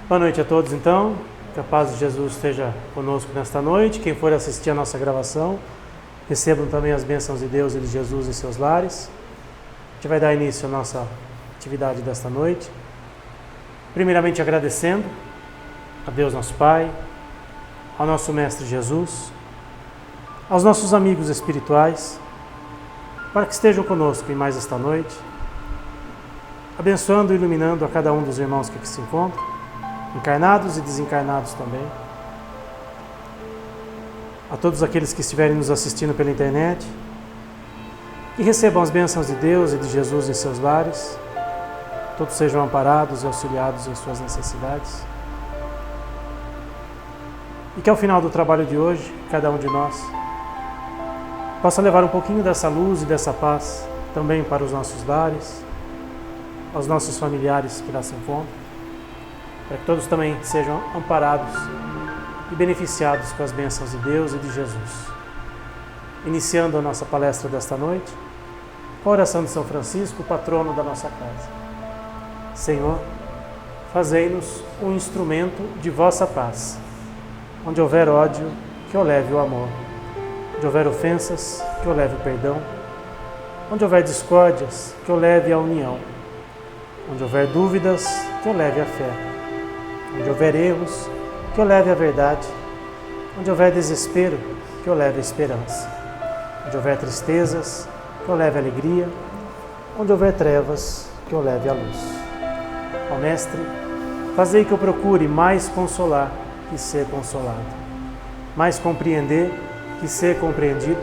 Boa noite a todos, então. Que a paz de Jesus esteja conosco nesta noite. Quem for assistir a nossa gravação, recebam também as bênçãos de Deus e de Jesus em seus lares. A gente vai dar início à nossa atividade desta noite. Primeiramente agradecendo a Deus nosso Pai, ao nosso Mestre Jesus, aos nossos amigos espirituais, para que estejam conosco em mais esta noite, abençoando e iluminando a cada um dos irmãos que aqui se encontram, encarnados e desencarnados também. A todos aqueles que estiverem nos assistindo pela internet, que recebam as bênçãos de Deus e de Jesus em seus lares, todos sejam amparados e auxiliados em suas necessidades. E que ao final do trabalho de hoje, cada um de nós possa levar um pouquinho dessa luz e dessa paz também para os nossos lares, aos nossos familiares que lá se encontram, para que todos também sejam amparados e beneficiados com as bênçãos de Deus e de Jesus. Iniciando a nossa palestra desta noite, com a oração de São Francisco, patrono da nossa casa. Senhor, fazei-nos um instrumento de vossa paz. Onde houver ódio, que eu leve o amor. Onde houver ofensas, que eu leve o perdão. Onde houver discórdias, que eu leve a união. Onde houver dúvidas, que eu leve a fé. Onde houver erros, que eu leve a verdade. Onde houver desespero, que eu leve a esperança. Onde houver tristezas, que eu leve a alegria. Onde houver trevas, que eu leve a luz. Ó Mestre, fazei que eu procure mais consolar que ser consolado, mais compreender que ser compreendido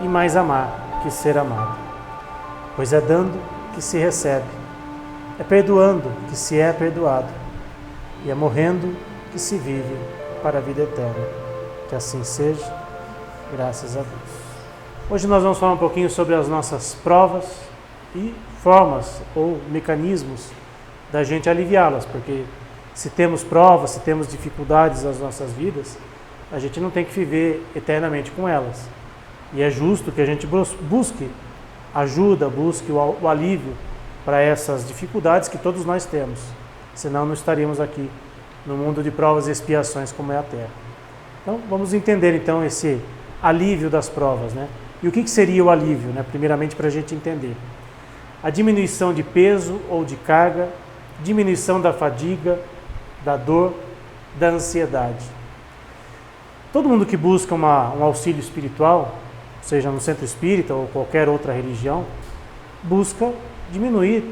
e mais amar que ser amado. Pois é dando que se recebe, é perdoando que se é perdoado e é morrendo que se vive para a vida eterna. Que assim seja, graças a Deus. Hoje nós vamos falar um pouquinho sobre as nossas provas e formas ou mecanismos da gente aliviá-las, porque se temos provas, se temos dificuldades nas nossas vidas, a gente não tem que viver eternamente com elas. E é justo que a gente busque ajuda, busque o alívio para essas dificuldades que todos nós temos. Senão não estaríamos aqui no mundo de provas e expiações como é a Terra. Então vamos entender então esse alívio das provas, né? E o que seria o alívio, né? Primeiramente para a gente entender. A diminuição de peso ou de carga, diminuição da fadiga, da dor, da ansiedade. Todo mundo que busca um auxílio espiritual, seja no centro espírita ou qualquer outra religião, busca diminuir,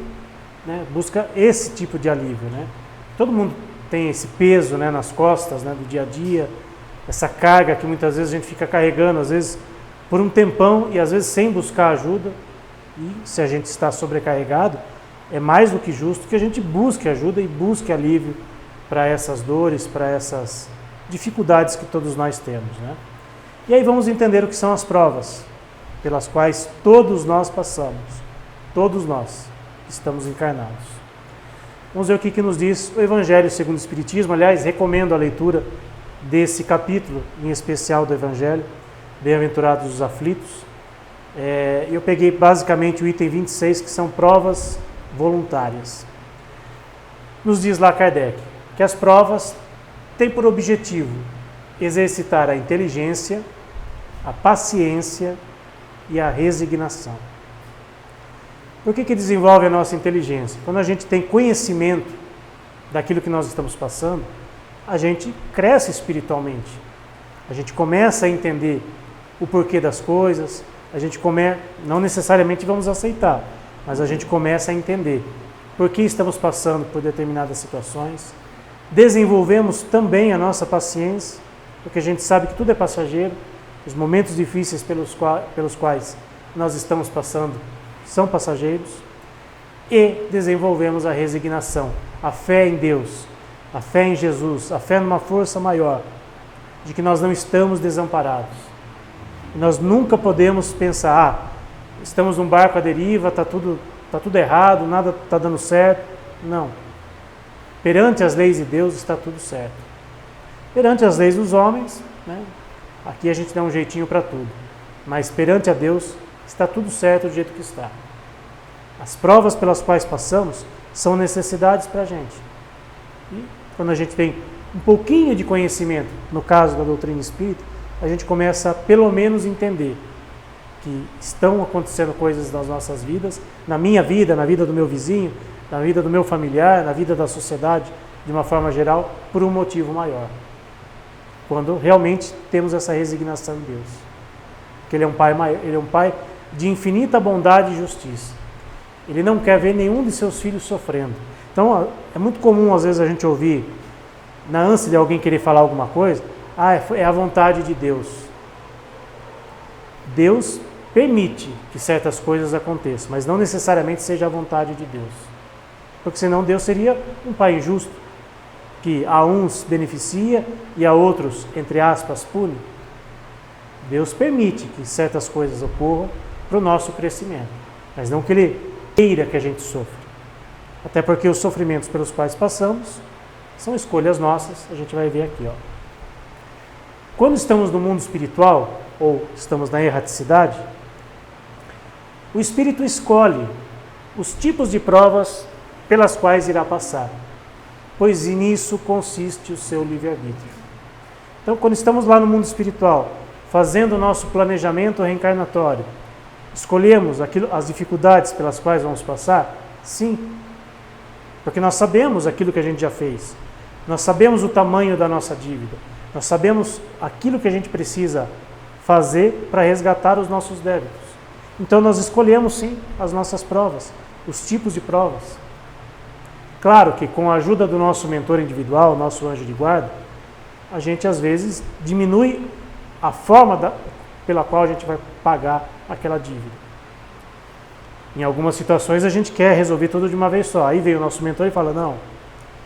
né? Busca esse tipo de alívio, né? Todo mundo tem esse peso, né, nas costas, né, do dia a dia, essa carga que muitas vezes a gente fica carregando, às vezes por um tempão e às vezes sem buscar ajuda. E se a gente está sobrecarregado, é mais do que justo que a gente busque ajuda e busque alívio para essas dores, para essas dificuldades que todos nós temos, né? E aí vamos entender o que são as provas pelas quais todos nós passamos, todos nós estamos encarnados. Vamos ver o que nos diz o Evangelho segundo o Espiritismo. Aliás, recomendo a leitura desse capítulo, em especial do Evangelho, Bem-aventurados os aflitos. Eu peguei basicamente o item 26, que são provas voluntárias. Nos diz lá Kardec que as provas têm por objetivo exercitar a inteligência, a paciência e a resignação. Por que desenvolve a nossa inteligência? Quando a gente tem conhecimento daquilo que nós estamos passando, a gente cresce espiritualmente. A gente começa a entender o porquê das coisas, não necessariamente vamos aceitar, mas a gente começa a entender por que estamos passando por determinadas situações. Desenvolvemos também a nossa paciência, porque a gente sabe que tudo é passageiro, os momentos difíceis pelos quais nós estamos passando são passageiros, e desenvolvemos a resignação, a fé em Deus, a fé em Jesus, a fé numa força maior, de que nós não estamos desamparados. E nós nunca podemos pensar, estamos num barco à deriva, está tudo errado, nada está dando certo. Não. Perante as leis de Deus está tudo certo. Perante as leis dos homens, né, aqui a gente dá um jeitinho para tudo. Mas perante a Deus está tudo certo do jeito que está. As provas pelas quais passamos são necessidades para a gente. E quando a gente tem um pouquinho de conhecimento, no caso da doutrina espírita, a gente começa a pelo menos entender que estão acontecendo coisas nas nossas vidas, na minha vida, na vida do meu vizinho, na vida do meu familiar, na vida da sociedade, de uma forma geral, por um motivo maior. Quando realmente temos essa resignação em Deus. Que Ele é um Pai de infinita bondade e justiça. Ele não quer ver nenhum de seus filhos sofrendo. Então, é muito comum, às vezes, a gente ouvir, na ânsia de alguém querer falar alguma coisa, é a vontade de Deus. Deus permite que certas coisas aconteçam, mas não necessariamente seja a vontade de Deus. Porque senão Deus seria um Pai injusto, que a uns beneficia e a outros, entre aspas, pune. Deus permite que certas coisas ocorram para o nosso crescimento, mas não que Ele queira que a gente sofra. Até porque os sofrimentos pelos quais passamos são escolhas nossas, a gente vai ver aqui. Quando estamos no mundo espiritual, ou estamos na erraticidade, o espírito escolhe os tipos de provas pelas quais irá passar, pois nisso consiste o seu livre-arbítrio. Então, quando estamos lá no mundo espiritual, fazendo o nosso planejamento reencarnatório, escolhemos as dificuldades pelas quais vamos passar? Sim, porque nós sabemos aquilo que a gente já fez, nós sabemos o tamanho da nossa dívida, nós sabemos aquilo que a gente precisa fazer para resgatar os nossos débitos. Então nós escolhemos sim as nossas provas, os tipos de provas. Claro que com a ajuda do nosso mentor individual, nosso anjo de guarda, a gente às vezes diminui a forma pela qual a gente vai pagar aquela dívida. Em algumas situações a gente quer resolver tudo de uma vez só. Aí vem o nosso mentor e fala, não,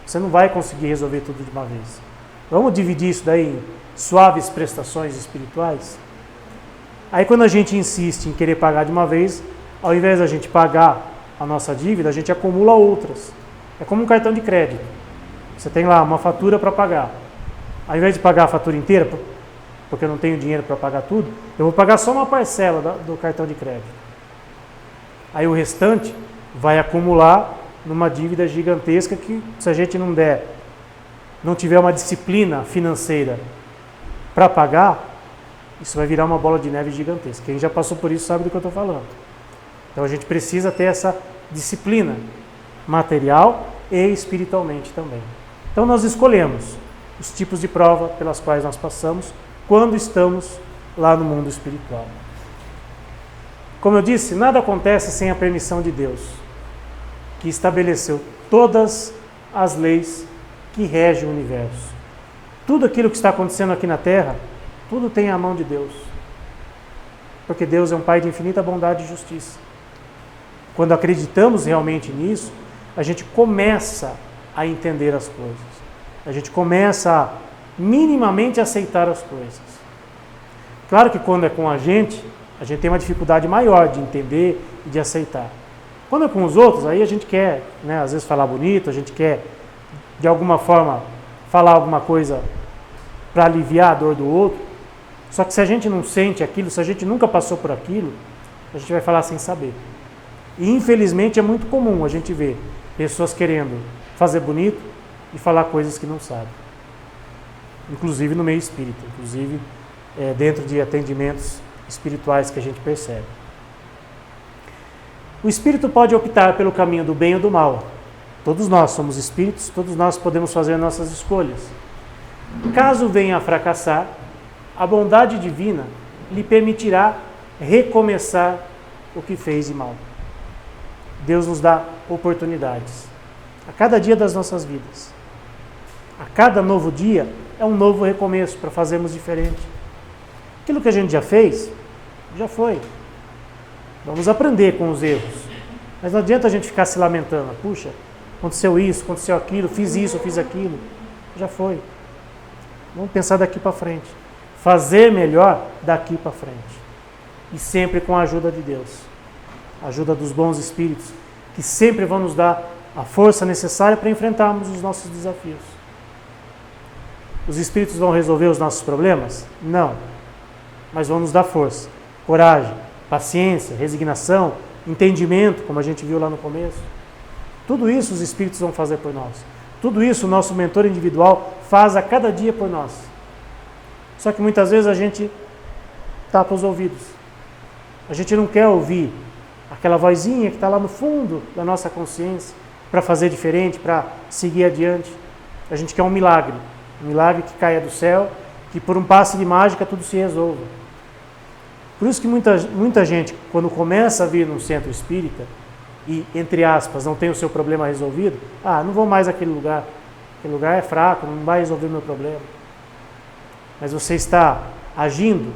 você não vai conseguir resolver tudo de uma vez. Vamos dividir isso daí em suaves prestações espirituais? Aí quando a gente insiste em querer pagar de uma vez, ao invés da gente pagar a nossa dívida, a gente acumula outras. É como um cartão de crédito. Você tem lá uma fatura para pagar. Ao invés de pagar a fatura inteira, porque eu não tenho dinheiro para pagar tudo, eu vou pagar só uma parcela do cartão de crédito. Aí o restante vai acumular numa dívida gigantesca que, se a gente não tiver uma disciplina financeira para pagar, isso vai virar uma bola de neve gigantesca. Quem já passou por isso sabe do que eu estou falando. Então a gente precisa ter essa disciplina material e espiritualmente também. Então nós escolhemos os tipos de prova pelas quais nós passamos quando estamos lá no mundo espiritual. Como eu disse, nada acontece sem a permissão de Deus, que estabeleceu todas as leis que regem o universo. Tudo aquilo que está acontecendo aqui na Terra, tudo tem a mão de Deus. Porque Deus é um Pai de infinita bondade e justiça. Quando acreditamos realmente nisso, a gente começa a entender as coisas. A gente começa a minimamente aceitar as coisas. Claro que quando é com a gente tem uma dificuldade maior de entender e de aceitar. Quando é com os outros, aí a gente quer, às vezes falar bonito, a gente quer, de alguma forma, falar alguma coisa para aliviar a dor do outro. Só que se a gente não sente aquilo, se a gente nunca passou por aquilo, a gente vai falar sem saber. E infelizmente é muito comum a gente ver pessoas querendo fazer bonito e falar coisas que não sabem. Inclusive no meio espírita, inclusive dentro de atendimentos espirituais que a gente percebe. O espírito pode optar pelo caminho do bem ou do mal. Todos nós somos espíritos, todos nós podemos fazer nossas escolhas. Caso venha a fracassar, a bondade divina lhe permitirá recomeçar o que fez de mal. Deus nos dá oportunidades a cada dia das nossas vidas. A cada novo dia é um novo recomeço para fazermos diferente. Aquilo que a gente já fez, já foi. Vamos aprender com os erros. Mas não adianta a gente ficar se lamentando. Puxa, aconteceu isso, aconteceu aquilo, fiz isso, fiz aquilo. Já foi. Vamos pensar daqui para frente. Fazer melhor daqui para frente. E sempre com a ajuda de Deus. A ajuda dos bons espíritos, que sempre vão nos dar a força necessária para enfrentarmos os nossos desafios. Os espíritos vão resolver os nossos problemas? Não. Mas vão nos dar força, coragem, paciência, resignação, entendimento, como a gente viu lá no começo. Tudo isso os espíritos vão fazer por nós. Tudo isso o nosso mentor individual faz a cada dia por nós. Só que muitas vezes a gente tapa os ouvidos. A gente não quer ouvir aquela vozinha que está lá no fundo da nossa consciência para fazer diferente, para seguir adiante. A gente quer um milagre que caia do céu, que por um passe de mágica tudo se resolva. Por isso que muita gente, quando começa a vir num centro espírita e, entre aspas, não tem o seu problema resolvido, não vou mais àquele lugar é fraco, não vai resolver o meu problema. Mas você está agindo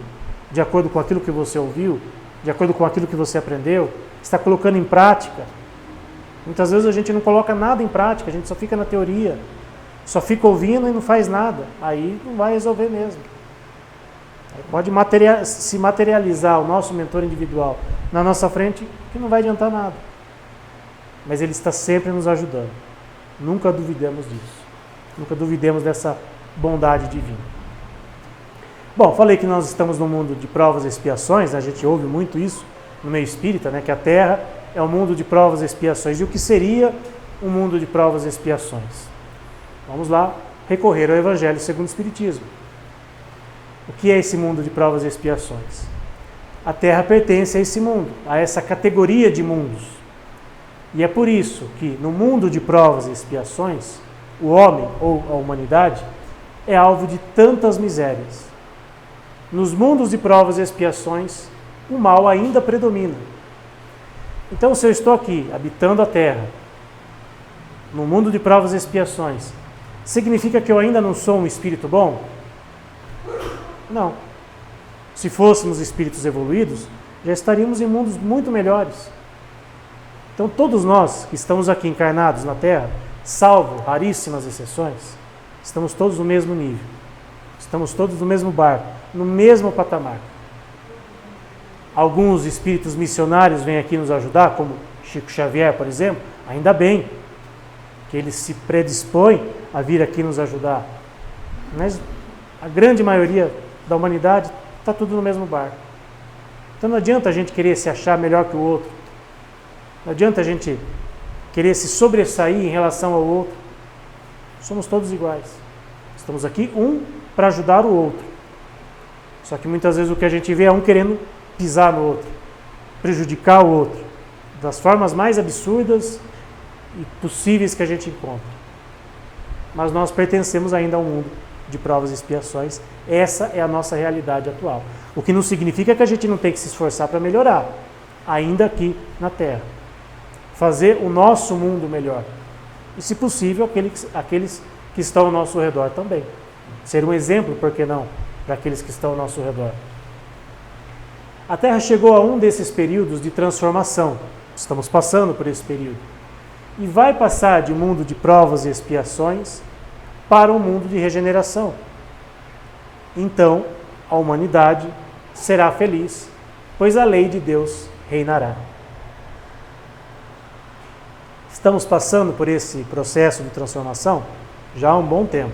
de acordo com aquilo que você ouviu, de acordo com aquilo que você aprendeu, está colocando em prática. Muitas vezes a gente não coloca nada em prática, a gente só fica na teoria, só fica ouvindo e não faz nada. Aí não vai resolver mesmo. Aí pode se materializar o nosso mentor individual na nossa frente, que não vai adiantar nada. Mas ele está sempre nos ajudando. Nunca duvidemos disso. Nunca duvidemos dessa bondade divina. Bom, falei que nós estamos no mundo de provas e expiações, a gente ouve muito isso no meio espírita, que a Terra é um mundo de provas e expiações. E o que seria um mundo de provas e expiações? Vamos lá recorrer ao Evangelho segundo o Espiritismo. O que é esse mundo de provas e expiações? A Terra pertence a esse mundo, a essa categoria de mundos. E é por isso que no mundo de provas e expiações, o homem ou a humanidade é alvo de tantas misérias. Nos mundos de provas e expiações, o mal ainda predomina. Então, se eu estou aqui, habitando a Terra, no mundo de provas e expiações, significa que eu ainda não sou um espírito bom? Não. Se fôssemos espíritos evoluídos, já estaríamos em mundos muito melhores. Então, todos nós que estamos aqui encarnados na Terra, salvo raríssimas exceções, estamos todos no mesmo nível. Estamos todos no mesmo barco, no mesmo patamar. Alguns espíritos missionários vêm aqui nos ajudar, como Chico Xavier, por exemplo. Ainda bem que ele se predispõe a vir aqui nos ajudar. Mas a grande maioria da humanidade está tudo no mesmo barco. Então não adianta a gente querer se achar melhor que o outro. Não adianta a gente querer se sobressair em relação ao outro. Somos todos iguais. Estamos aqui um para ajudar o outro. Só que muitas vezes o que a gente vê é um querendo pisar no outro, prejudicar o outro, das formas mais absurdas e possíveis que a gente encontra. Mas nós pertencemos ainda a um mundo de provas e expiações. Essa é a nossa realidade atual. O que não significa que a gente não tem que se esforçar para melhorar, ainda aqui na Terra. Fazer o nosso mundo melhor. E, se possível, aqueles que estão ao nosso redor também. Ser um exemplo, por que não, para aqueles que estão ao nosso redor. A Terra chegou a um desses períodos de transformação. Estamos passando por esse período. E vai passar de um mundo de provas e expiações para um mundo de regeneração. Então, a humanidade será feliz, pois a lei de Deus reinará. Estamos passando por esse processo de transformação já há um bom tempo.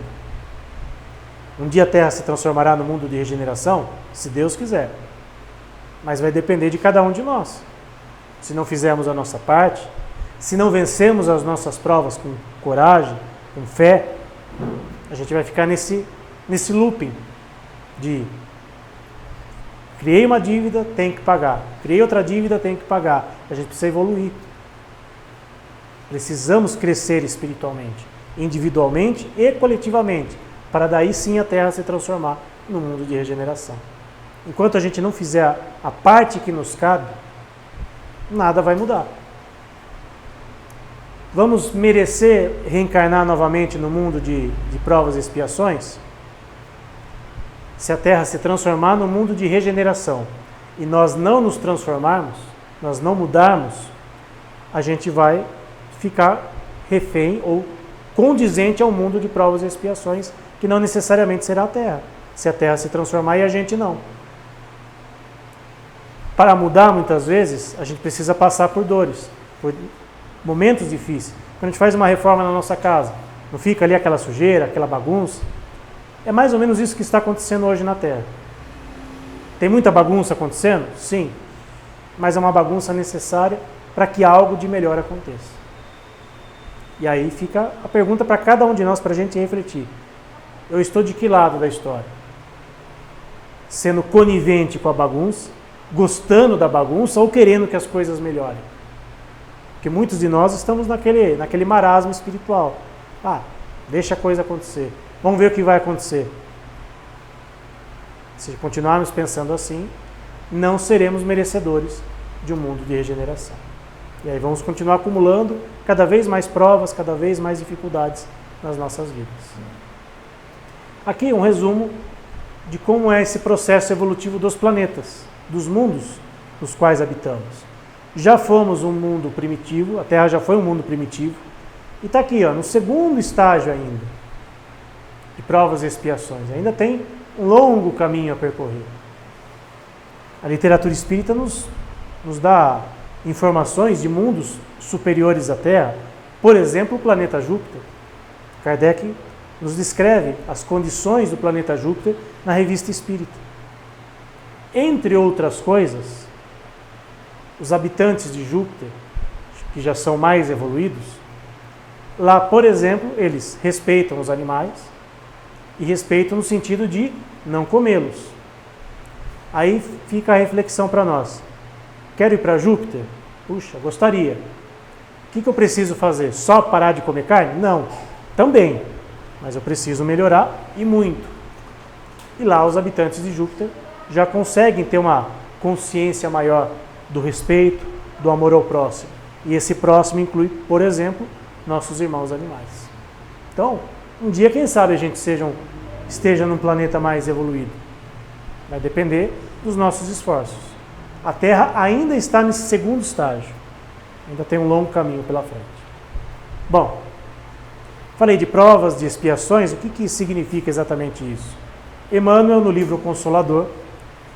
Um dia a Terra se transformará no mundo de regeneração, se Deus quiser. Mas vai depender de cada um de nós. Se não fizermos a nossa parte, se não vencemos as nossas provas com coragem, com fé, a gente vai ficar nesse looping de criei uma dívida, tem que pagar. Criei outra dívida, tem que pagar. A gente precisa evoluir. Precisamos crescer espiritualmente, individualmente e coletivamente, para daí sim a Terra se transformar num mundo de regeneração. Enquanto a gente não fizer a parte que nos cabe, nada vai mudar. Vamos merecer reencarnar novamente no mundo de provas e expiações? Se a Terra se transformar no mundo de regeneração e nós não nos transformarmos, nós não mudarmos, a gente vai ficar refém ou condizente ao mundo de provas e expiações, que não necessariamente será a Terra, se a Terra se transformar e a gente não. Para mudar, muitas vezes, a gente precisa passar por dores, por momentos difíceis. Quando a gente faz uma reforma na nossa casa, não fica ali aquela sujeira, aquela bagunça? É mais ou menos isso que está acontecendo hoje na Terra. Tem muita bagunça acontecendo? Sim. Mas é uma bagunça necessária para que algo de melhor aconteça. E aí fica a pergunta para cada um de nós, para a gente refletir. Eu estou de que lado da história? Sendo conivente com a bagunça, gostando da bagunça ou querendo que as coisas melhorem? Porque muitos de nós estamos naquele marasmo espiritual. Deixa a coisa acontecer. Vamos ver o que vai acontecer. Se continuarmos pensando assim, não seremos merecedores de um mundo de regeneração. E aí vamos continuar acumulando cada vez mais provas, cada vez mais dificuldades nas nossas vidas. Aqui um resumo de como é esse processo evolutivo dos planetas, dos mundos nos quais habitamos. Já fomos um mundo primitivo, a Terra já foi um mundo primitivo, e está aqui, no segundo estágio ainda, de provas e expiações. Ainda tem um longo caminho a percorrer. A literatura espírita nos dá informações de mundos superiores à Terra, por exemplo, o planeta Júpiter. Kardec nos descreve as condições do planeta Júpiter na Revista Espírita. Entre outras coisas, os habitantes de Júpiter, que já são mais evoluídos, lá, por exemplo, eles respeitam os animais e respeitam no sentido de não comê-los. Aí fica a reflexão para nós. Quero ir para Júpiter? Puxa, gostaria. O que eu preciso fazer? Só parar de comer carne? Não, também. Mas eu preciso melhorar e muito. E lá os habitantes de Júpiter já conseguem ter uma consciência maior do respeito, do amor ao próximo. E esse próximo inclui, por exemplo, nossos irmãos animais. Então, um dia, quem sabe, a gente esteja num planeta mais evoluído. Vai depender dos nossos esforços. A Terra ainda está nesse segundo estágio. Ainda tem um longo caminho pela frente. Bom, falei de provas, de expiações. O que significa exatamente isso? Emmanuel, no livro Consolador,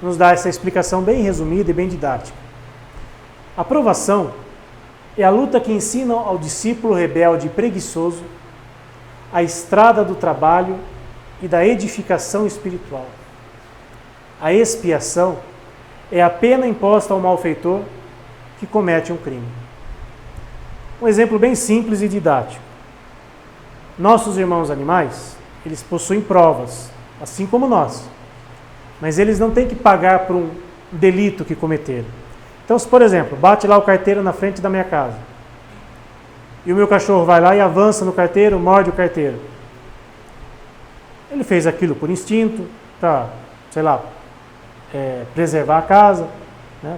nos dá essa explicação bem resumida e bem didática. A provação é a luta que ensina ao discípulo rebelde e preguiçoso a estrada do trabalho e da edificação espiritual. A expiação é a pena imposta ao malfeitor que comete um crime. Um exemplo bem simples e didático. Nossos irmãos animais, eles possuem provas, assim como nós. Mas eles não têm que pagar por um delito que cometeram. Então, se, por exemplo, bate lá o carteiro na frente da minha casa, e o meu cachorro vai lá e avança no carteiro, morde o carteiro. Ele fez aquilo por instinto, para, preservar a casa, né,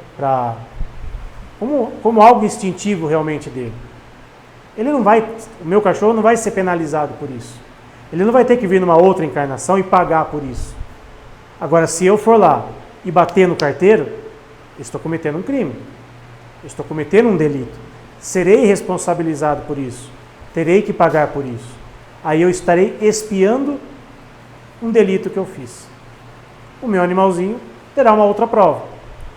como algo instintivo realmente dele. O meu cachorro não vai ser penalizado por isso. Ele não vai ter que vir numa outra encarnação e pagar por isso. Agora, se eu for lá e bater no carteiro, estou cometendo um crime. Estou cometendo um delito. Serei responsabilizado por isso. Terei que pagar por isso. Aí eu estarei expiando um delito que eu fiz. O meu animalzinho terá uma outra prova.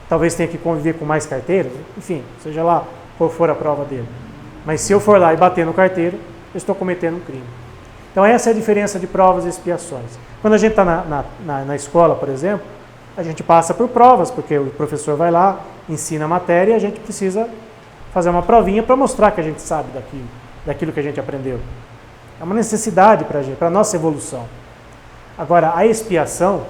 Talvez tenha que conviver com mais carteiros, enfim, seja lá qual for a prova dele. Mas se eu for lá e bater no carteiro, eu estou cometendo um crime. Então essa é a diferença de provas e expiações. Quando a gente está na escola, por exemplo, a gente passa por provas, porque o professor vai lá, ensina a matéria e a gente precisa fazer uma provinha para mostrar que a gente sabe daquilo que a gente aprendeu. É uma necessidade para a gente, para a nossa evolução. Agora, a expiação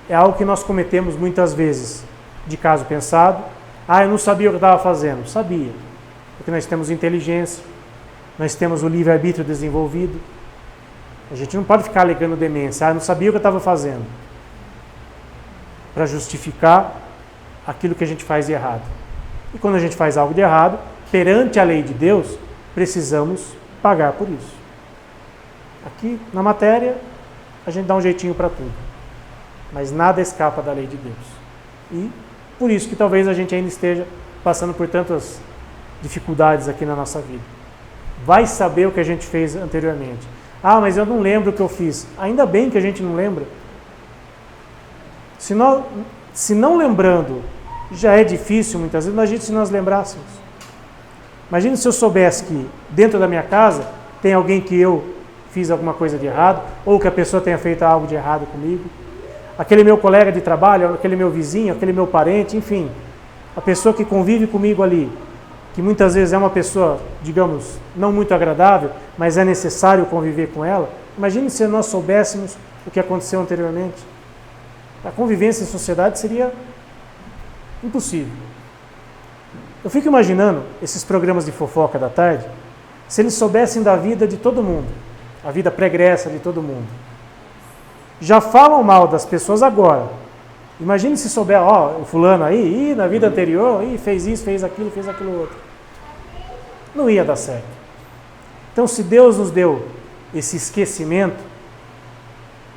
é algo que nós cometemos muitas vezes, de caso pensado. Eu não sabia o que eu estava fazendo. Sabia. Porque nós temos inteligência, nós temos o livre-arbítrio desenvolvido. A gente não pode ficar alegando demência. Eu não sabia o que eu estava fazendo. Para justificar aquilo que a gente faz de errado. E quando a gente faz algo de errado, perante a lei de Deus, precisamos pagar por isso. Aqui, na matéria, a gente dá um jeitinho para tudo. Mas nada escapa da lei de Deus. E por isso que talvez a gente ainda esteja passando por tantas dificuldades aqui na nossa vida. Vai saber o que a gente fez anteriormente. Mas eu não lembro o que eu fiz. Ainda bem que a gente não lembra. Se não lembrando, já é difícil muitas vezes, imagine se nós lembrássemos. Imagine se eu soubesse que dentro da minha casa tem alguém que eu fiz alguma coisa de errado, ou que a pessoa tenha feito algo de errado comigo. Aquele meu colega de trabalho, aquele meu vizinho, aquele meu parente, enfim. A pessoa que convive comigo ali, que muitas vezes é uma pessoa, digamos, não muito agradável, mas é necessário conviver com ela. Imagine se nós soubéssemos o que aconteceu anteriormente. A convivência em sociedade seria impossível. Eu fico imaginando esses programas de fofoca da tarde, se eles soubessem da vida de todo mundo, a vida pregressa de todo mundo. Já falam mal das pessoas agora. Imagine se souber, ó, o fulano aí, na vida anterior, fez isso, fez aquilo outro. Não ia dar certo. Então, se Deus nos deu esse esquecimento,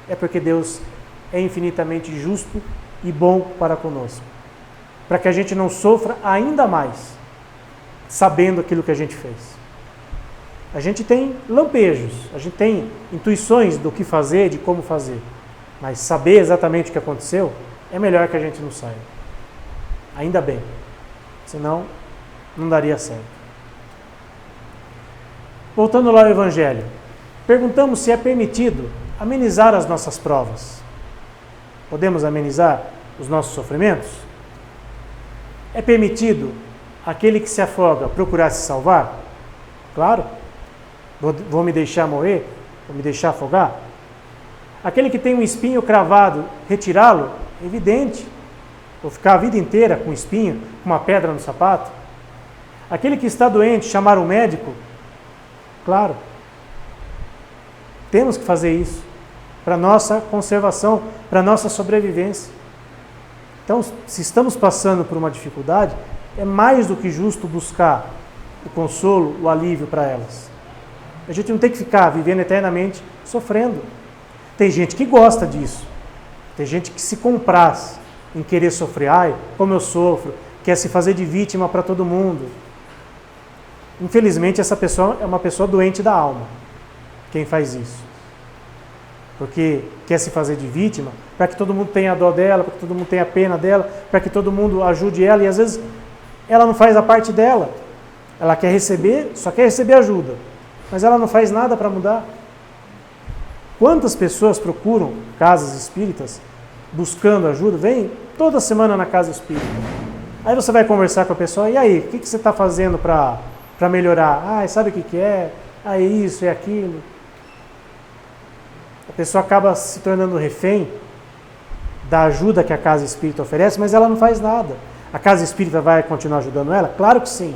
é porque Deus é infinitamente justo e bom para conosco. Para que a gente não sofra ainda mais, sabendo aquilo que a gente fez. A gente tem lampejos, a gente tem intuições do que fazer, de como fazer. Mas saber exatamente o que aconteceu, é melhor que a gente não saiba. Ainda bem. Senão, não daria certo. Voltando lá ao Evangelho. Perguntamos se é permitido amenizar as nossas provas. Podemos amenizar os nossos sofrimentos? É permitido aquele que se afoga procurar se salvar? Claro. Vou me deixar morrer? Vou me deixar afogar? Aquele que tem um espinho cravado, retirá-lo? Evidente. Vou ficar a vida inteira com um espinho, com uma pedra no sapato? Aquele que está doente, chamar um médico? Claro. Temos que fazer isso para nossa conservação, para nossa sobrevivência. Então, se estamos passando por uma dificuldade, é mais do que justo buscar o consolo, o alívio para elas. A gente não tem que ficar vivendo eternamente sofrendo. Tem gente que gosta disso. Tem gente que se compraz em querer sofrer. Ai, como eu sofro, quer se fazer de vítima para todo mundo. Infelizmente, essa pessoa é uma pessoa doente da alma, quem faz isso. Porque quer se fazer de vítima para que todo mundo tenha a dó dela, para que todo mundo tenha a pena dela, para que todo mundo ajude ela, e às vezes ela não faz a parte dela. Ela quer receber, só quer receber ajuda, mas ela não faz nada para mudar. Quantas pessoas procuram casas espíritas buscando ajuda? Vem toda semana na casa espírita. Aí você vai conversar com a pessoa, e aí, o que você está fazendo para melhorar? Ah, sabe o que é? Ah, é isso, é aquilo. A pessoa acaba se tornando refém da ajuda que a casa espírita oferece, mas ela não faz nada. A casa espírita vai continuar ajudando ela? Claro que sim.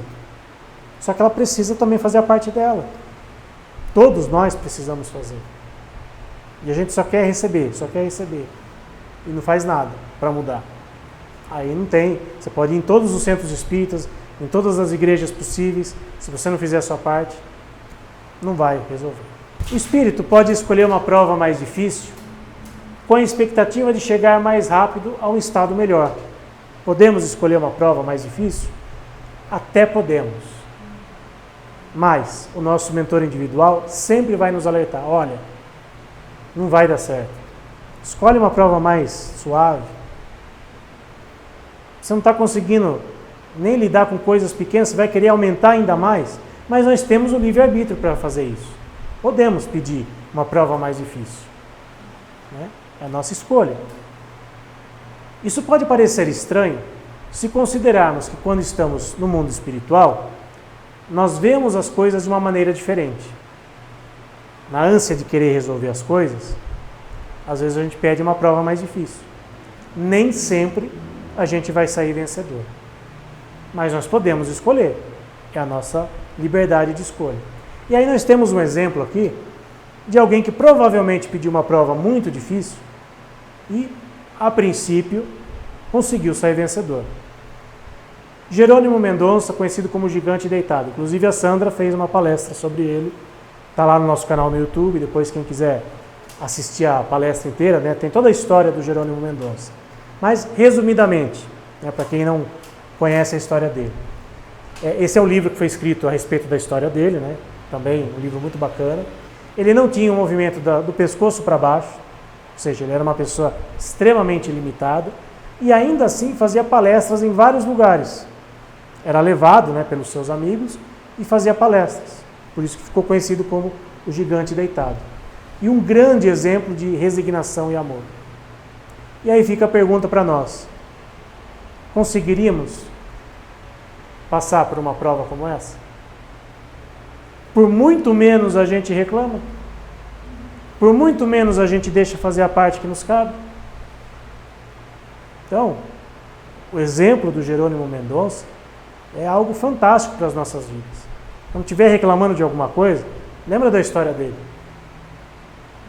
Só que ela precisa também fazer a parte dela. Todos nós precisamos fazer. E a gente só quer receber. E não faz nada para mudar. Aí não tem. Você pode ir em todos os centros espíritas, em todas as igrejas possíveis. Se você não fizer a sua parte, não vai resolver. O espírito pode escolher uma prova mais difícil com a expectativa de chegar mais rápido a um estado melhor. Podemos escolher uma prova mais difícil? Até podemos. Mas o nosso mentor individual sempre vai nos alertar. Olha, não vai dar certo. Escolhe uma prova mais suave. Você não está conseguindo nem lidar com coisas pequenas, você vai querer aumentar ainda mais. Mas nós temos o livre-arbítrio para fazer isso. Podemos pedir uma prova mais difícil. Né? É a nossa escolha. Isso pode parecer estranho se considerarmos que quando estamos no mundo espiritual, nós vemos as coisas de uma maneira diferente. Na ânsia de querer resolver as coisas, às vezes a gente pede uma prova mais difícil. Nem sempre a gente vai sair vencedor. Mas nós podemos escolher. É a nossa liberdade de escolha. E aí nós temos um exemplo aqui de alguém que provavelmente pediu uma prova muito difícil e, a princípio, conseguiu sair vencedor. Jerônimo Mendonça, conhecido como Gigante Deitado. Inclusive a Sandra fez uma palestra sobre ele. Está lá no nosso canal no YouTube. Depois quem quiser assistir a palestra inteira, né, tem toda a história do Jerônimo Mendonça. Mas, resumidamente, né, para quem não conhece a história dele. Esse é o livro que foi escrito a respeito da história dele, né? Também um livro muito bacana. Ele não tinha um movimento do pescoço para baixo, ou seja, ele era uma pessoa extremamente limitada, e ainda assim fazia palestras em vários lugares. Era levado, né, pelos seus amigos e fazia palestras. Por isso que ficou conhecido como o Gigante Deitado. E um grande exemplo de resignação e amor. E aí fica a pergunta para nós. Conseguiríamos passar por uma prova como essa? Por muito menos a gente reclama, por muito menos a gente deixa fazer a parte que nos cabe. Então, o exemplo do Jerônimo Mendonça é algo fantástico para as nossas vidas. Quando estiver reclamando de alguma coisa, lembra da história dele.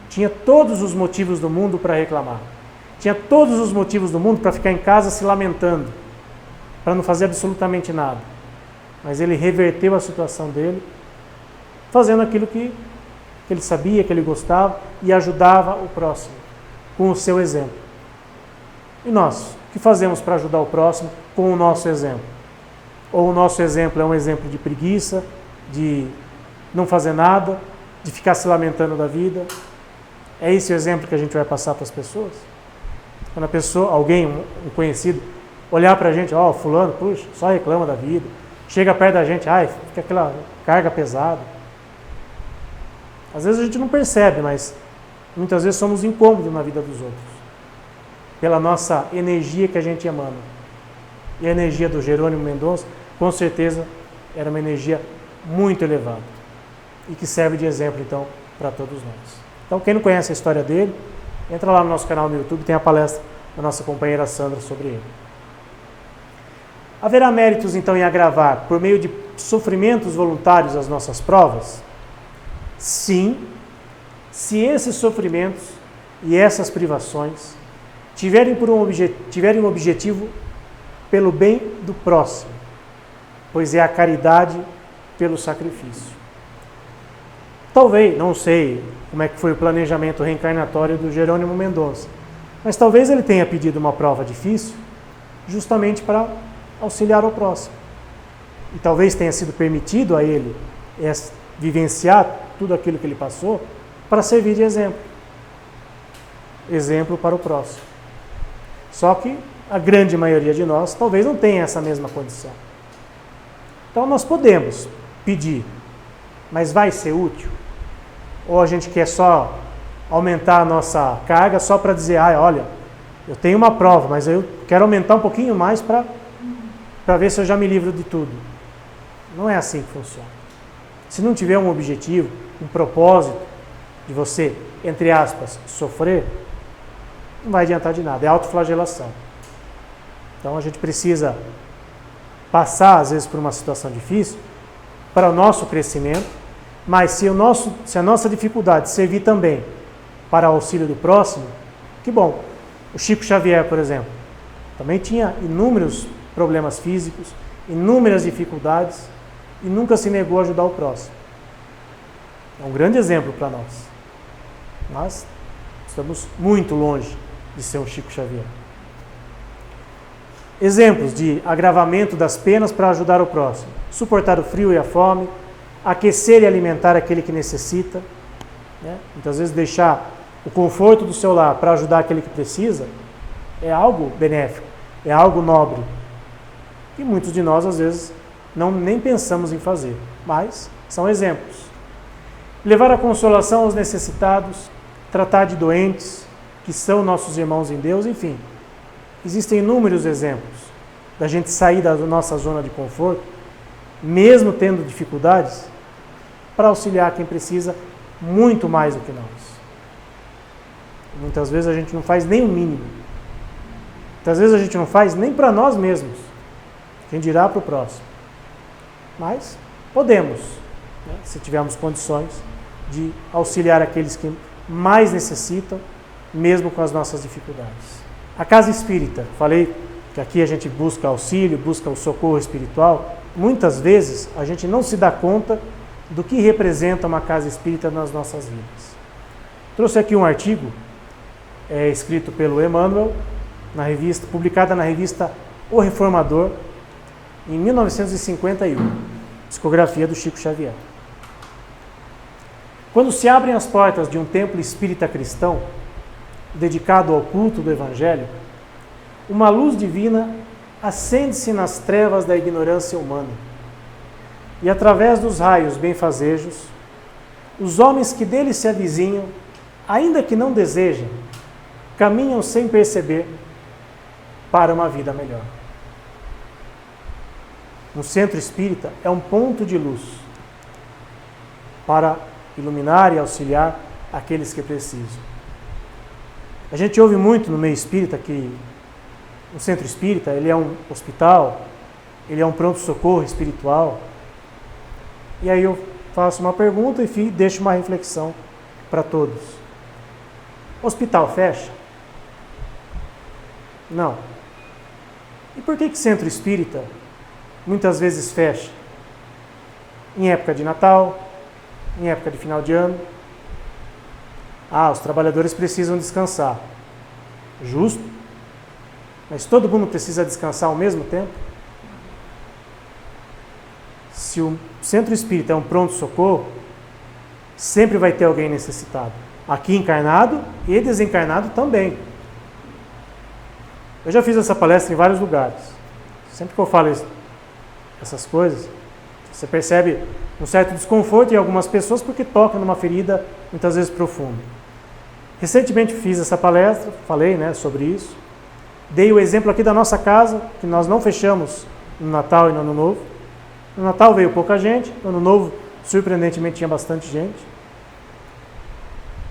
Tinha todos os motivos do mundo para reclamar. Tinha todos os motivos do mundo para ficar em casa se lamentando, para não fazer absolutamente nada. Mas ele reverteu a situação dele, fazendo aquilo que ele sabia, que ele gostava, e ajudava o próximo, com o seu exemplo. E nós, o que fazemos para ajudar o próximo com o nosso exemplo? Ou o nosso exemplo é um exemplo de preguiça, de não fazer nada, de ficar se lamentando da vida? É esse o exemplo que a gente vai passar para as pessoas? Quando a pessoa, alguém, um conhecido, olhar para a gente, fulano, puxa, só reclama da vida, chega perto da gente, fica aquela carga pesada. Às vezes a gente não percebe, mas muitas vezes somos incômodos na vida dos outros, pela nossa energia que a gente emana. E a energia do Jerônimo Mendonça, com certeza, era uma energia muito elevada e que serve de exemplo, então, para todos nós. Então, quem não conhece a história dele, entra lá no nosso canal no YouTube, tem a palestra da nossa companheira Sandra sobre ele. Haverá méritos, então, em agravar, por meio de sofrimentos voluntários, as nossas provas? Sim, se esses sofrimentos e essas privações tiverem um objetivo pelo bem do próximo, pois é a caridade pelo sacrifício. Talvez, não sei como é que foi o planejamento reencarnatório do Jerônimo Mendonça, mas talvez ele tenha pedido uma prova difícil justamente para auxiliar o próximo. E talvez tenha sido permitido a ele vivenciar tudo aquilo que ele passou para servir de exemplo. Exemplo para o próximo. Só que a grande maioria de nós talvez não tenha essa mesma condição. Então nós podemos pedir, mas vai ser útil? Ou a gente quer só aumentar a nossa carga só para dizer, olha, eu tenho uma prova, mas eu quero aumentar um pouquinho mais para ver se eu já me livro de tudo. Não é assim que funciona. Se não tiver um objetivo, um propósito de você, entre aspas, sofrer, não vai adiantar de nada, é autoflagelação. Então a gente precisa passar, às vezes, por uma situação difícil para o nosso crescimento, mas se a nossa dificuldade servir também para o auxílio do próximo, que bom. O Chico Xavier, por exemplo, também tinha inúmeros problemas físicos, inúmeras dificuldades e nunca se negou a ajudar o próximo. É um grande exemplo para nós. Mas estamos muito longe de ser um Chico Xavier. Exemplos de agravamento das penas para ajudar o próximo. Suportar o frio e a fome, aquecer e alimentar aquele que necessita. Muitas vezes deixar o conforto do seu lar para ajudar aquele que precisa é algo benéfico, é algo nobre. E muitos de nós, às vezes, nem pensamos em fazer, mas são exemplos. Levar a consolação aos necessitados, tratar de doentes, que são nossos irmãos em Deus, enfim. Existem inúmeros exemplos da gente sair da nossa zona de conforto, mesmo tendo dificuldades, para auxiliar quem precisa muito mais do que nós. Muitas vezes a gente não faz nem o mínimo. Muitas vezes a gente não faz nem para nós mesmos. Quem dirá para o próximo. Mas podemos, se tivermos condições, de auxiliar aqueles que mais necessitam, mesmo com as nossas dificuldades. A casa espírita, falei que aqui a gente busca auxílio, busca o socorro espiritual. Muitas vezes a gente não se dá conta do que representa uma casa espírita nas nossas vidas. Trouxe aqui um artigo escrito pelo Emmanuel, publicada na revista O Reformador, em 1951, psicografia do Chico Xavier. Quando se abrem as portas de um templo espírita cristão, dedicado ao culto do Evangelho, uma luz divina acende-se nas trevas da ignorância humana. E através dos raios benfazejos, os homens que dele se avizinham, ainda que não desejem, caminham sem perceber para uma vida melhor. um centro espírita é um ponto de luz para iluminar e auxiliar aqueles que precisam. A gente ouve muito no meio espírita que o centro espírita ele é um hospital, ele é um pronto-socorro espiritual. E aí eu faço uma pergunta e deixo uma reflexão para todos. Hospital fecha? Não. E por que centro espírita muitas vezes fecha? Em época de Natal, em época de final de ano. Os trabalhadores precisam descansar. Justo. Mas todo mundo precisa descansar ao mesmo tempo? Se o centro espírita é um pronto-socorro, sempre vai ter alguém necessitado. Aqui encarnado e desencarnado também. Eu já fiz essa palestra em vários lugares. Sempre que eu falo essas coisas, você percebe um certo desconforto em algumas pessoas porque toca numa ferida muitas vezes profunda. Recentemente fiz essa palestra, falei sobre isso. Dei o exemplo aqui da nossa casa, que nós não fechamos no Natal e no Ano Novo. No Natal veio pouca gente, no Ano Novo, surpreendentemente, tinha bastante gente.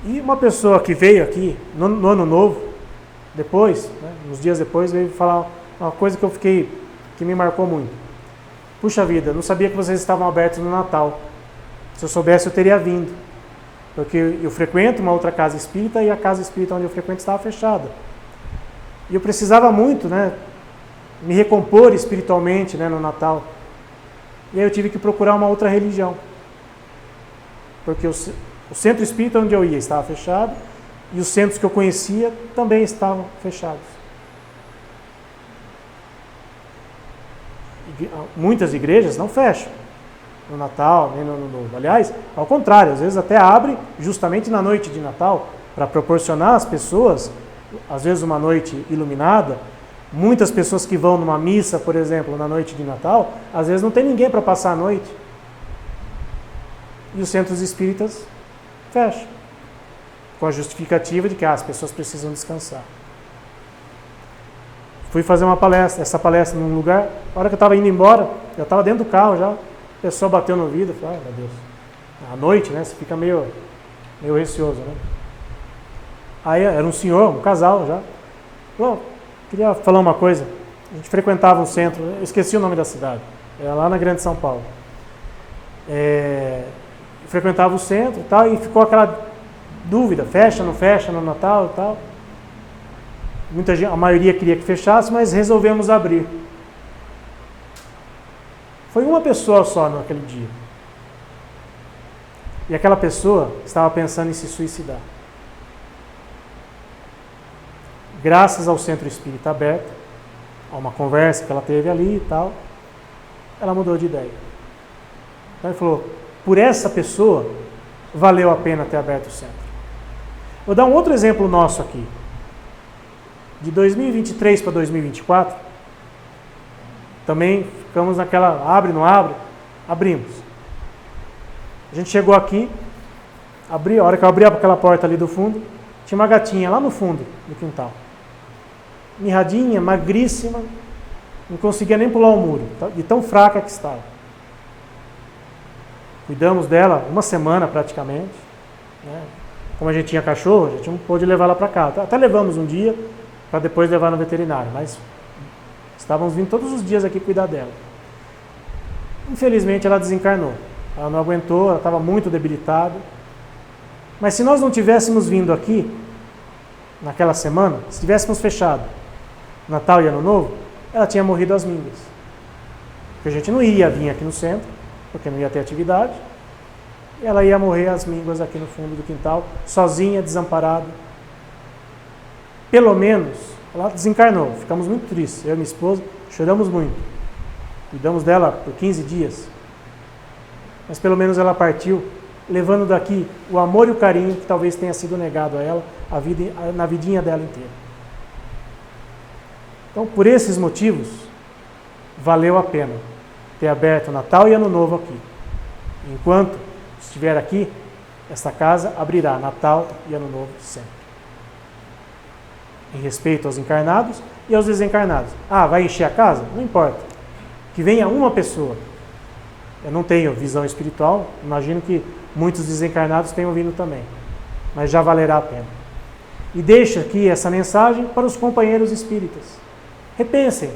E uma pessoa que veio aqui no Ano Novo, depois, uns dias depois, veio falar uma coisa que me marcou muito. Puxa vida, não sabia que vocês estavam abertos no Natal. Se eu soubesse, eu teria vindo. Porque eu frequento uma outra casa espírita e a casa espírita onde eu frequento estava fechada. E eu precisava muito, me recompor espiritualmente, no Natal. E aí eu tive que procurar uma outra religião. Porque o centro espírita onde eu ia estava fechado e os centros que eu conhecia também estavam fechados. Muitas igrejas não fecham no Natal, nem no Ano Novo. Aliás, ao contrário, às vezes até abre justamente na noite de Natal para proporcionar às pessoas, às vezes uma noite iluminada. Muitas pessoas que vão numa missa, por exemplo, na noite de Natal, às vezes não tem ninguém para passar a noite. E os centros espíritas fecham, com a justificativa de que as pessoas precisam descansar. Fui fazer essa palestra num lugar, a hora que eu estava indo embora, eu estava dentro do carro já, a pessoa bateu no vidro, falei, meu Deus, à noite, você fica meio receoso, Aí era um senhor, um casal já, queria falar uma coisa, a gente frequentava um centro, eu esqueci o nome da cidade, era lá na Grande São Paulo. Frequentava o centro e tal, e ficou aquela dúvida, fecha, não fecha no Natal e tal. Muita gente, a maioria queria que fechasse, mas resolvemos abrir. Foi uma pessoa só naquele dia. E aquela pessoa estava pensando em se suicidar. Graças ao centro espírita aberto, a uma conversa que ela teve ali e tal, ela mudou de ideia. Então ele falou, por essa pessoa, valeu a pena ter aberto o centro. Vou dar um outro exemplo nosso aqui. De 2023 para 2024, também ficamos naquela, abre, não abre, abrimos. A gente chegou aqui, a hora que eu abri aquela porta ali do fundo, tinha uma gatinha lá no fundo do quintal. Mirradinha, magríssima, não conseguia nem pular o muro, de tão fraca que estava. Cuidamos dela uma semana praticamente. Como a gente tinha cachorro, a gente não pôde levar ela para casa. Até levamos um dia para depois levar no veterinário, mas estávamos vindo todos os dias aqui cuidar dela. Infelizmente ela desencarnou. Ela não aguentou, ela estava muito debilitada. Mas se nós não tivéssemos vindo aqui naquela semana, se tivéssemos fechado Natal e Ano Novo, ela tinha morrido às míngua. Porque a gente não ia vir aqui no centro, porque não ia ter atividade. E ela ia morrer às mínguas aqui no fundo do quintal, sozinha, desamparada. Pelo menos, ela desencarnou. Ficamos muito tristes. Eu e minha esposa choramos muito. Cuidamos dela por 15 dias. Mas pelo menos ela partiu, levando daqui o amor e o carinho que talvez tenha sido negado a ela na vidinha dela inteira. Então, por esses motivos, valeu a pena ter aberto Natal e Ano Novo aqui. Enquanto estiver aqui, esta casa abrirá Natal e Ano Novo sempre. Em respeito aos encarnados e aos desencarnados. Vai encher a casa? Não importa. Que venha uma pessoa. Eu não tenho visão espiritual, imagino que muitos desencarnados tenham vindo também, mas já valerá a pena. E deixa aqui essa mensagem para os companheiros espíritas. Repensem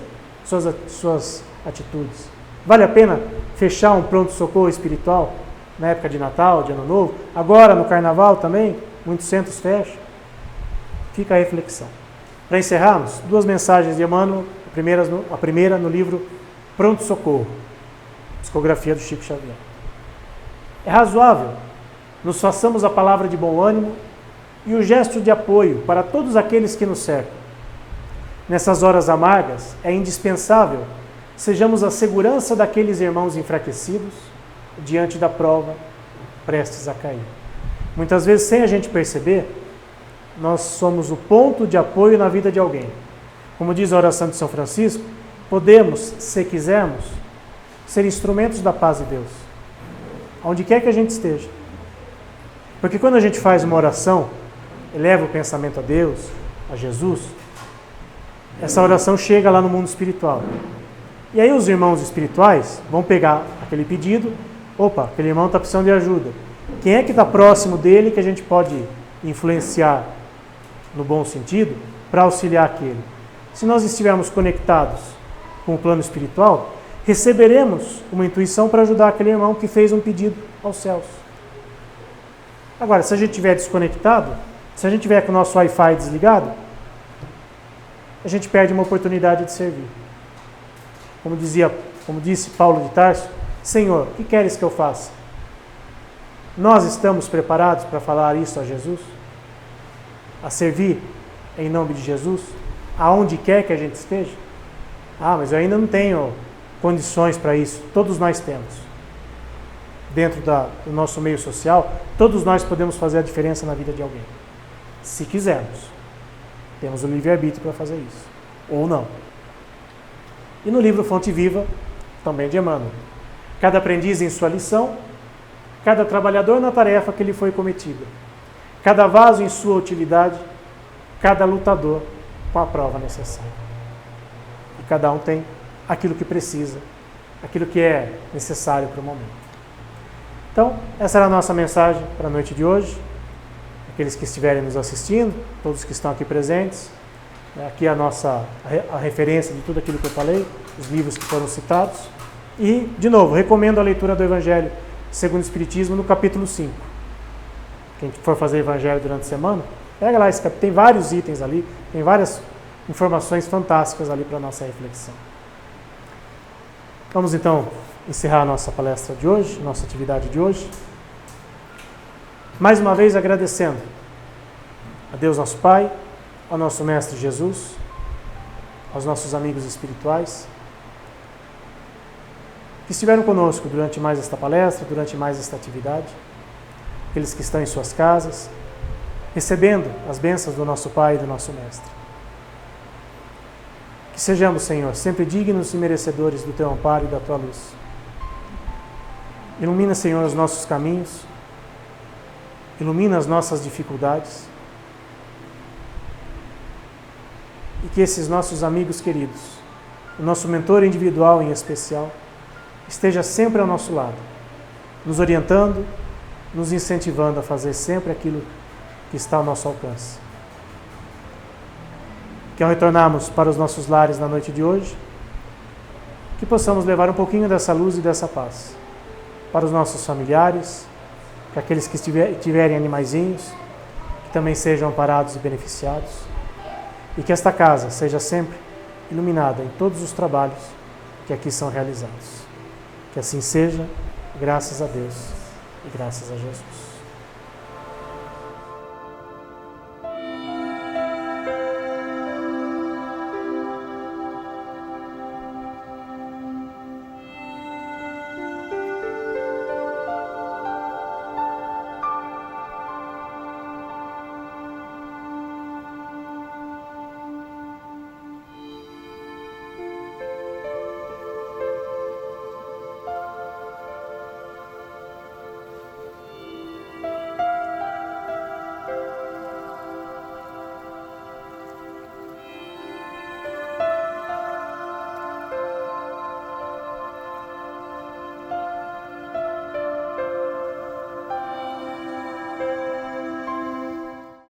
suas atitudes. Vale a pena fechar um pronto-socorro espiritual na época de Natal, de Ano Novo? Agora no Carnaval também, muitos centros fecham. Fica a reflexão. Para encerrarmos, 2 mensagens de Emmanuel, a primeira no livro Pronto-Socorro, psicografia do Chico Xavier. É razoável nos façamos a palavra de bom ânimo e o gesto de apoio para todos aqueles que nos cercam. Nessas horas amargas, é indispensável sejamos a segurança daqueles irmãos enfraquecidos diante da prova prestes a cair. Muitas vezes, sem a gente perceber, nós somos o ponto de apoio na vida de alguém. Como diz a oração de São Francisco, podemos, se quisermos, ser instrumentos da paz de Deus, onde quer que a gente esteja. Porque quando a gente faz uma oração, eleva o pensamento a Deus, a Jesus, essa oração chega lá no mundo espiritual. E aí os irmãos espirituais vão pegar aquele pedido, opa, aquele irmão está precisando de ajuda. Quem é que está próximo dele que a gente pode influenciar no bom sentido para auxiliar aquele? Se nós estivermos conectados com o plano espiritual, receberemos uma intuição para ajudar aquele irmão que fez um pedido aos céus. Agora, se a gente estiver desconectado, se a gente estiver com o nosso Wi-Fi desligado, a gente perde uma oportunidade de servir. Como disse Paulo de Tarso, Senhor, o que queres que eu faça? Nós estamos preparados para falar isso a Jesus? A servir em nome de Jesus? Aonde quer que a gente esteja? Ah, mas eu ainda não tenho condições para isso. Todos nós temos. Dentro do nosso meio social, todos nós podemos fazer a diferença na vida de alguém. Se quisermos. Temos o livre-arbítrio para fazer isso. Ou não. E no livro Fonte Viva, também de Emmanuel, cada aprendiz em sua lição, cada trabalhador na tarefa que lhe foi cometida, cada vaso em sua utilidade, cada lutador com a prova necessária. E cada um tem aquilo que precisa, aquilo que é necessário para o momento. Então, essa era a nossa mensagem para a noite de hoje. Aqueles que estiverem nos assistindo, todos que estão aqui presentes, aqui a referência de tudo aquilo que eu falei, os livros que foram citados. E, de novo, recomendo a leitura do Evangelho segundo o Espiritismo no capítulo 5. Quem for fazer Evangelho durante a semana, pega lá esse capítulo, tem vários itens ali, tem várias informações fantásticas ali para a nossa reflexão. Vamos então encerrar a nossa palestra de hoje, nossa atividade de hoje. Mais uma vez agradecendo a Deus nosso Pai, ao nosso Mestre Jesus, aos nossos amigos espirituais, que estiveram conosco durante mais esta palestra, durante mais esta atividade, aqueles que estão em suas casas, recebendo as bênçãos do nosso Pai e do nosso Mestre. Que sejamos, Senhor, sempre dignos e merecedores do Teu amparo e da Tua luz. Ilumina, Senhor, os nossos caminhos, ilumina as nossas dificuldades, e que esses nossos amigos queridos, o nosso mentor individual em especial, esteja sempre ao nosso lado, nos orientando, nos incentivando a fazer sempre aquilo que está ao nosso alcance. Que ao retornarmos para os nossos lares na noite de hoje, que possamos levar um pouquinho dessa luz e dessa paz para os nossos familiares, para aqueles que tiverem animaizinhos, que também sejam amparados e beneficiados, e que esta casa seja sempre iluminada em todos os trabalhos que aqui são realizados. Que assim seja, graças a Deus e graças a Jesus.